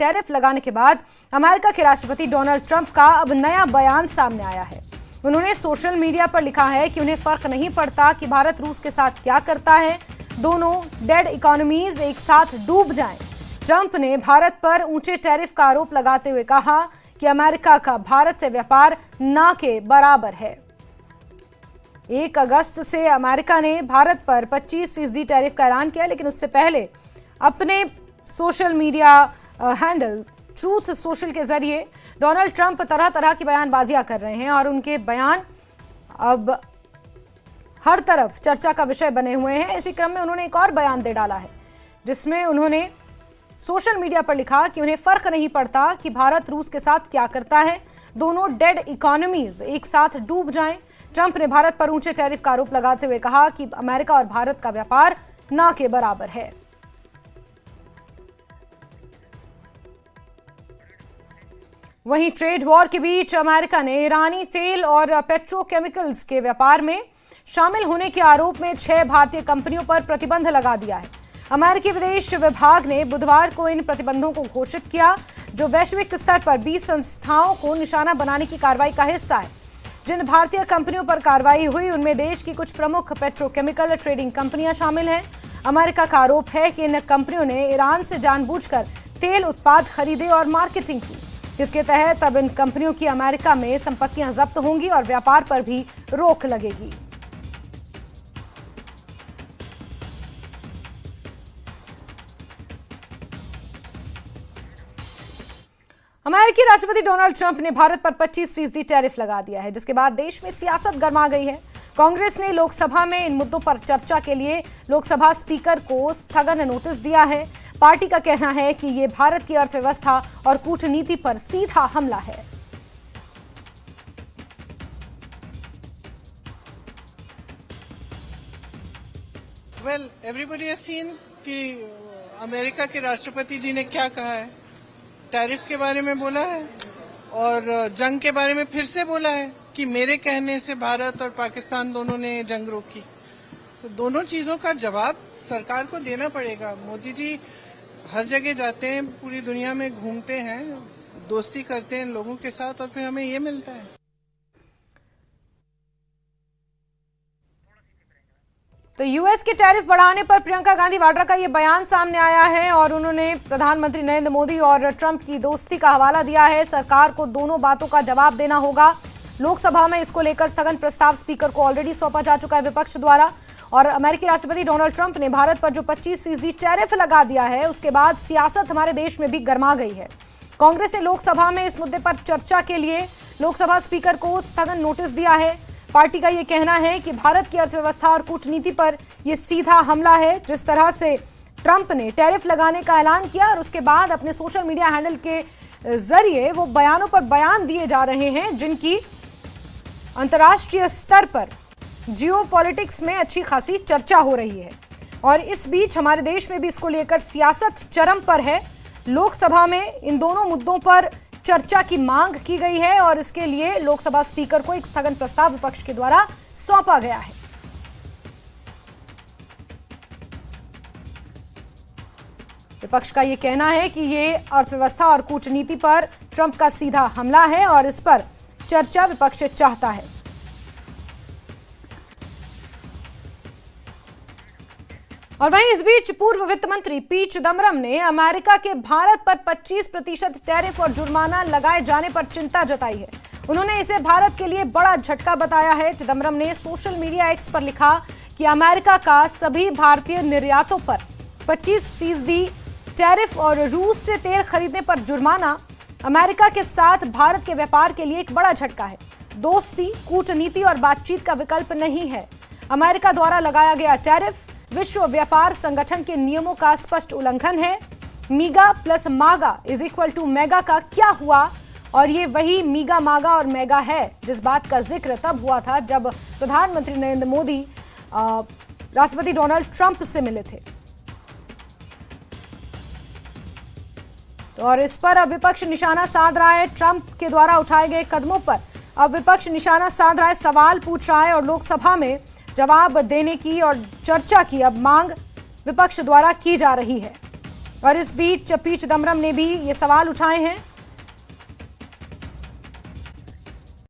Tariff लगाने के बाद अमेरिका के राष्ट्रपति डोनाल्ड ट्रंप का अब नया बयान सामने आया है। उन्होंने सोशल मीडिया पर लिखा है कि उन्हें फर्क नहीं पड़ता कि भारत रूस के साथ क्या करता है, दोनों डेड इकोनॉमीज एक साथ डूब जाएं। ट्रंप ने भारत पर ऊंचे टैरिफ का आरोप लगाते हुए कहा कि अमेरिका का भारत से व्यापार ना के बराबर है। 1 अगस्त से अमेरिका ने भारत पर 25% टैरिफ का ऐलान किया, लेकिन उससे पहले अपने social media handle truth social के जरिए डोनाल्ड ट्रंप तरह तरह की बयानबाजियां कर रहे हैं और उनके बयान अब हर तरफ चर्चा का विषय बने हुए हैं। इसी क्रम में उन्होंने एक और बयान दे डाला है, जिसमें उन्होंने सोशल मीडिया पर लिखा कि उन्हें फर्क नहीं पड़ता कि भारत रूस के साथ क्या करता है, दोनों डेड इकोनॉमीज एक साथ डूब जाएं। ट्रंप ने भारत पर ऊंचे टैरिफ का आरोप लगाते हुए कहा कि अमेरिका और भारत का व्यापार ना के बराबर है। वहीं ट्रेड वॉर के बीच अमेरिका ने ईरानी तेल और पेट्रोकेमिकल्स के व्यापार में शामिल होने के आरोप में 6 भारतीय कंपनियों पर प्रतिबंध लगा दिया है। अमेरिकी विदेश विभाग ने बुधवार को इन प्रतिबंधों को घोषित किया, जो वैश्विक स्तर पर 20 संस्थाओं को निशाना बनाने की कार्रवाई का हिस्सा है। जिन भारतीय कंपनियों पर कार्रवाई हुई उनमें देश की कुछ प्रमुख पेट्रोकेमिकल ट्रेडिंग कंपनियां शामिल हैं। अमेरिका का आरोप है कि इन कंपनियों ने ईरान से जानबूझकर तेल उत्पाद खरीदे और मार्केटिंग की, जिसके तहत अब इन कंपनियों की अमेरिका में संपत्तियां जब्त होंगी और व्यापार पर भी रोक लगेगी। अमेरिकी राष्ट्रपति डोनाल्ड ट्रंप ने भारत पर 25% टैरिफ लगा दिया है, जिसके बाद देश में सियासत गर्मा गई है। कांग्रेस ने लोकसभा में इन मुद्दों पर चर्चा के लिए लोकसभा स्पीकर को स्थगन नोटिस दिया है। पार्टी का कहना है कि ये भारत की अर्थव्यवस्था और कूटनीति पर सीधा हमला है। Well, everybody has seen कि अमेरिका के राष्ट्रपति जी ने क्या कहा है। टैरिफ के बारे में बोला है और जंग के बारे में फिर से बोला है कि मेरे कहने से भारत और पाकिस्तान दोनों ने जंग रोकी। तो दोनों चीजों का जवाब सरकार को देना पड़ेगा। मोदी जी हर जगह जाते हैं, पूरी दुनिया में घूमते हैं, दोस्ती करते हैं लोगों के साथ और फिर हमें ये मिलता है। तो यूएस के टैरिफ बढ़ाने पर प्रियंका गांधी वाड्रा का ये बयान सामने आया है और उन्होंने प्रधानमंत्री नरेंद्र मोदी और ट्रंप की दोस्ती का हवाला दिया है। सरकार को दोनों बातों का जवाब देना होगा। लोकसभा में इसको लेकर स्थगन प्रस्ताव स्पीकर को ऑलरेडी सौंपा जा चुका है विपक्ष द्वारा। और अमेरिकी राष्ट्रपति डोनाल्ड ट्रंप ने भारत पर जो 25% टैरिफ लगा दिया है, उसके बाद सियासत हमारे देश में भी गर्मा गई है। कांग्रेस ने लोकसभा में इस मुद्दे पर चर्चा के लिए लोकसभा स्पीकर को स्थगन नोटिस दिया है। पार्टी का ये कहना है कि भारत की अर्थव्यवस्था और कूटनीति पर यह सीधा हमला है। जिस तरह से ट्रंप ने टैरिफ लगाने का ऐलान किया और उसके बाद अपने सोशल मीडिया हैंडल के जरिए वो बयानों पर बयान दिए जा रहे हैं, जिनकी अंतर्राष्ट्रीय स्तर पर जियोपॉलिटिक्स में अच्छी खासी चर्चा हो रही है। और इस बीच हमारे देश में भी इसको लेकर सियासत चरम पर है। लोकसभा में इन दोनों मुद्दों पर चर्चा की मांग की गई है और इसके लिए लोकसभा स्पीकर को एक स्थगन प्रस्ताव विपक्ष के द्वारा सौंपा गया है। विपक्ष का यह कहना है कि ये अर्थव्यवस्था और कूटनीति पर ट्रंप का सीधा हमला है और इस पर चर्चा विपक्ष चाहता है। और वहीं इस बीच पूर्व वित्त मंत्री पी चिदम्बरम ने अमेरिका के भारत पर 25% टैरिफ और जुर्माना लगाए जाने पर चिंता जताई है। उन्होंने इसे भारत के लिए बड़ा झटका बताया है। चिदम्बरम ने सोशल मीडिया एक्स पर लिखा कि अमेरिका का सभी भारतीय निर्यातों पर 25% टैरिफ और रूस से तेल खरीदने पर जुर्माना अमेरिका के साथ भारत के व्यापार के लिए एक बड़ा झटका है। दोस्ती, कूटनीति और बातचीत का विकल्प नहीं है। अमेरिका द्वारा लगाया गया टैरिफ विश्व व्यापार संगठन के नियमों का स्पष्ट उल्लंघन है। मीगा प्लस मागा इज इक्वल टू मेगा का क्या हुआ, और ये वही मीगा, मागा और मेगा है जिस बात का जिक्र तब हुआ था जब प्रधानमंत्री नरेंद्र मोदी राष्ट्रपति डोनाल्ड ट्रंप से मिले थे। और इस पर अब विपक्ष निशाना साध रहा है। ट्रंप के द्वारा उठाए गए कदमों पर अब विपक्ष निशाना साध रहा है, सवाल पूछ रहा है और लोकसभा में जवाब देने की और चर्चा की अब मांग विपक्ष द्वारा की जा रही है। और इस बीच पी चिदम्बरम ने भी ये सवाल उठाए हैं